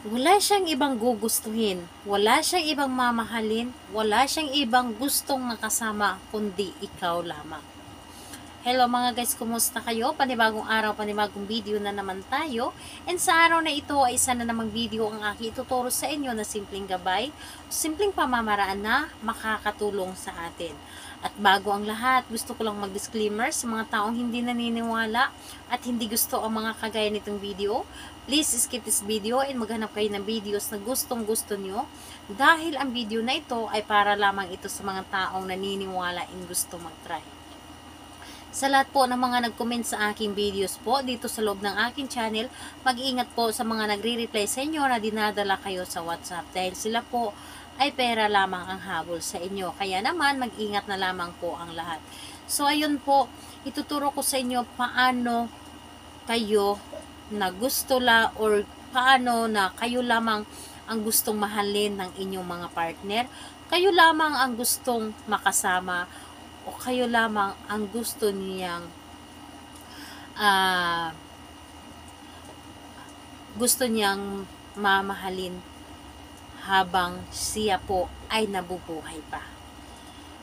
Wala siyang ibang gugustuhin, wala siyang ibang mamahalin, wala siyang ibang gustong makasama kundi ikaw lamang. Hello mga guys, kumusta kayo? Panibagong araw, panibagong video na naman tayo. And sa araw na ito ay isa na namang video ang aking ituturo sa inyo na simpleng gabay, simpleng pamamaraan na makakatulong sa atin. At bago ang lahat, gusto ko lang mag-disclaimer sa mga taong hindi naniniwala at hindi gusto ang mga kagaya nitong video. Please skip this video and maghanap kayo ng videos na gustong gusto nyo dahil ang video na ito ay para lamang ito sa mga taong naniniwala and gusto mag-try. Sa lahat po ng mga nag-comment sa aking videos po dito sa loob ng aking channel, mag-iingat po sa mga nagre-reply sa inyo na dinadala kayo sa WhatsApp dahil sila po ay pera lamang ang habol sa inyo. Kaya naman, mag-ingat na lamang po ang lahat. So, ayun po, ituturo ko sa inyo paano kayo na gusto la or paano na kayo lamang ang gustong mahalin ng inyong mga partner. Kayo lamang ang gustong makasama o kayo lamang ang gusto niyang uh, mamahalin habang siya po ay nabubuhay pa.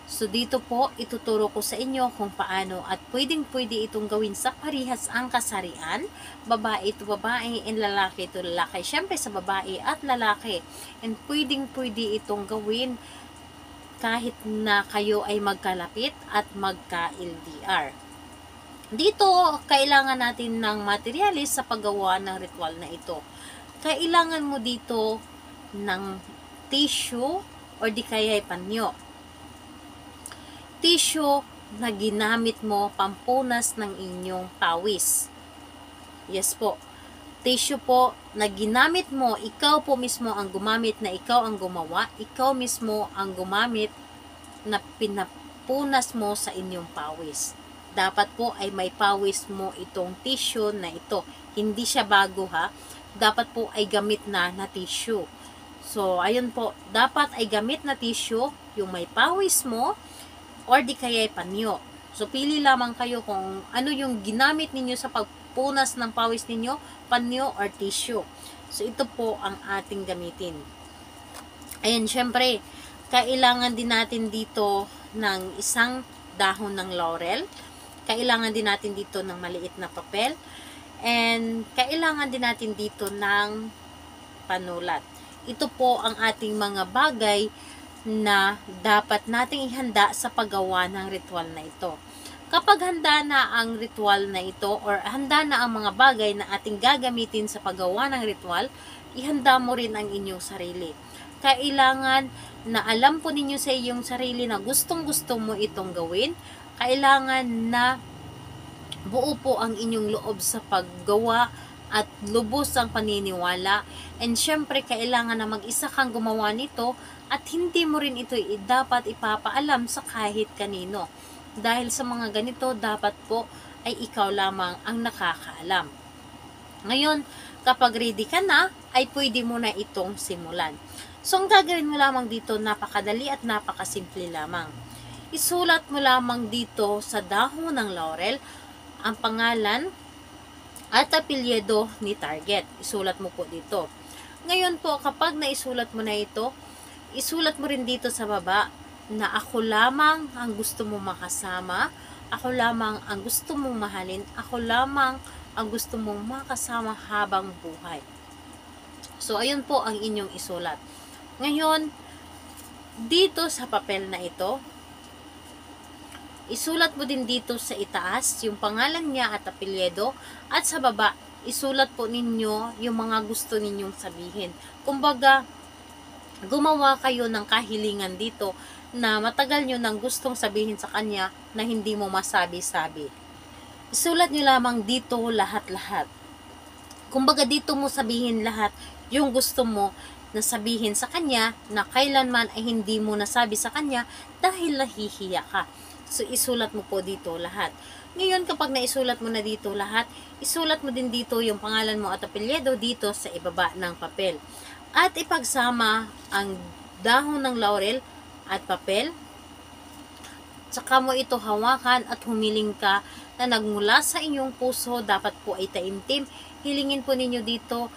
So dito po ituturo ko sa inyo kung paano at pwedeng-pwede itong gawin sa parihas ang kasarian, babae to babae and lalaki to lalaki. Syempre sa babae at lalaki. And pwedeng-pwede itong gawin kahit na kayo ay magkalapit at magka-LDR. Dito, kailangan natin ng materyales sa paggawa ng ritual na ito. Kailangan mo dito ng tissue or di kaya panyo. Tissue na ginamit mo pampunas ng inyong pawis. Yes po. Tissue po na ginamit mo, ikaw po mismo ang gumamit na ikaw ang gumawa, ikaw mismo ang gumamit na pinapunas mo sa inyong pawis. Dapat po ay may pawis mo itong tissue na ito. Hindi siya bago ha. Dapat po ay gamit na tissue. So, ayun po. Dapat ay gamit na tissue, yung may pawis mo, or di kaya panyo. So, pili lamang kayo kung ano yung ginamit ninyo sa pagpunas ng pawis ninyo, panyo or tissue. So, ito po ang ating gamitin. Ayan, syempre, kailangan din natin dito ng isang dahon ng laurel. Kailangan din natin dito ng maliit na papel. And, kailangan din natin dito ng panulat. Ito po ang ating mga bagay na dapat nating ihanda sa paggawa ng ritual na ito. Kapag handa na ang ritual na ito or handa na ang mga bagay na ating gagamitin sa paggawa ng ritual, ihanda mo rin ang inyong sarili. Kailangan na alam po ninyo sa iyong sarili na gustong-gusto mo itong gawin. Kailangan na buo po ang inyong loob sa paggawa at lubos ang paniniwala. And syempre, kailangan na mag-isa kang gumawa nito at hindi mo rin ito dapat ipapaalam sa kahit kanino. Dahil sa mga ganito, dapat po ay ikaw lamang ang nakakaalam. Ngayon, kapag ready ka na, ay pwede mo na itong simulan. So, ang gagawin mo lamang dito, napakadali at napakasimple lamang. Isulat mo lamang dito sa dahon ng laurel ang pangalan at apelyido ni target. Isulat mo po dito. Ngayon po, kapag naisulat mo na ito, isulat mo rin dito sa baba na ako lamang ang gusto mong makasama, ako lamang ang gusto mong mahalin, ako lamang ang gusto mong makasama habang buhay. So, ayun po ang inyong isulat. Ngayon, dito sa papel na ito, isulat mo din dito sa itaas yung pangalan niya at apelyido at sa baba, isulat po ninyo yung mga gusto ninyong sabihin. Kumbaga, gumawa kayo ng kahilingan dito na matagal nyo nang gustong sabihin sa kanya na hindi mo masabi-sabi. Isulat nyo lamang dito lahat-lahat. Kumbaga dito mo sabihin lahat yung gusto mo na sabihin sa kanya na kailanman ay hindi mo nasabi sa kanya dahil nahihiya ka. So, isulat mo po dito lahat. Ngayon, kapag naisulat mo na dito lahat, isulat mo din dito yung pangalan mo at apelyido dito sa ibaba ng papel. At ipagsama ang dahon ng laurel at papel. Saka mo ito hawakan at humiling ka na nagmula sa inyong puso, dapat po ay taimtim. Hilingin po ninyo dito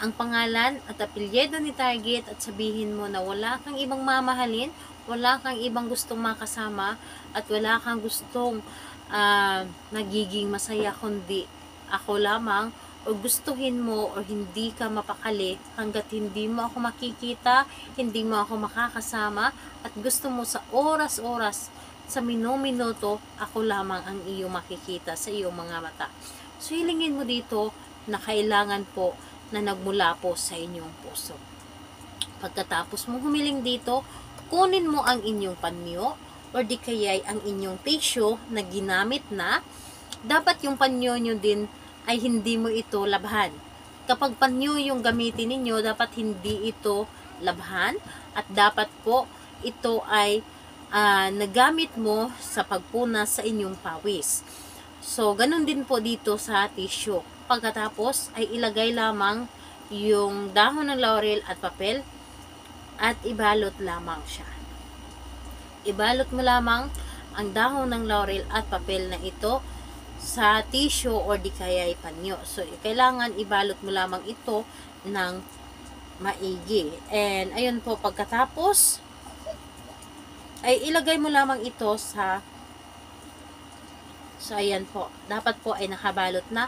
ang pangalan at apelyido ni target at sabihin mo na wala kang ibang mamahalin, wala kang ibang gustong makasama, at wala kang gustong nagiging masaya kundi ako lamang, o gustuhin mo o hindi ka mapakali hanggat hindi mo ako makikita, hindi mo ako makakasama, at gusto mo sa oras-oras, sa minuto, ako lamang ang iyong makikita sa iyong mga mata. So, hilingin mo dito na kailangan po na nagmula po sa inyong puso. Pagkatapos mong humiling dito, kunin mo ang inyong panyo or di kaya'y ang inyong tissue na ginamit na. Dapat yung panyo nyo din ay hindi mo ito labhan. Kapag panyo yung gamitin ninyo, dapat hindi ito labhan at dapat po ito ay nagamit mo sa pagpunas sa inyong pawis. So, ganun din po dito sa tissue. Pagkatapos ay ilagay lamang yung dahon ng laurel at papel at ibalot lamang siya. Ibalot mo lamang ang dahon ng laurel at papel na ito sa tissue or di kaya panyo. So, kailangan ibalot mo lamang ito ng maigi. And, ayun po, pagkatapos, ay ilagay mo lamang ito sa so, ayan po. Dapat po ay nakabalot na.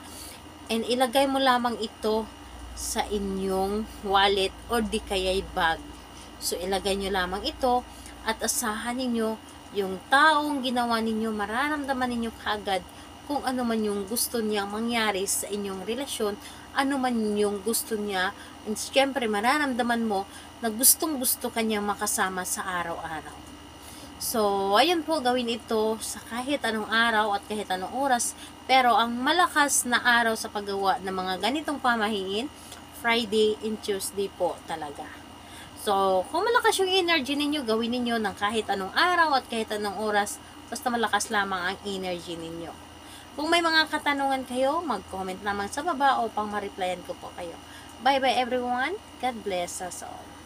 And, ilagay mo lamang ito sa inyong wallet or di kaya bag. So, ilagay nyo lamang ito at asahan ninyo yung taong ginawa ninyo, mararamdaman ninyo kaagad kung ano man yung gusto niya mangyari sa inyong relasyon, ano man yung gusto niya, and syempre mararamdaman mo na gustong-gusto kanyang makasama sa araw-araw. So, ayun po, gawin ito sa kahit anong araw at kahit anong oras, pero ang malakas na araw sa paggawa ng mga ganitong pamahiin, Friday and Tuesday po talaga. So, kung malakas yung energy ninyo, gawin ninyo ng kahit anong araw at kahit anong oras, basta malakas lamang ang energy ninyo. Kung may mga katanungan kayo, mag-comment naman sa baba upang ma-replyan ko po kayo. Bye-bye everyone. God bless us all.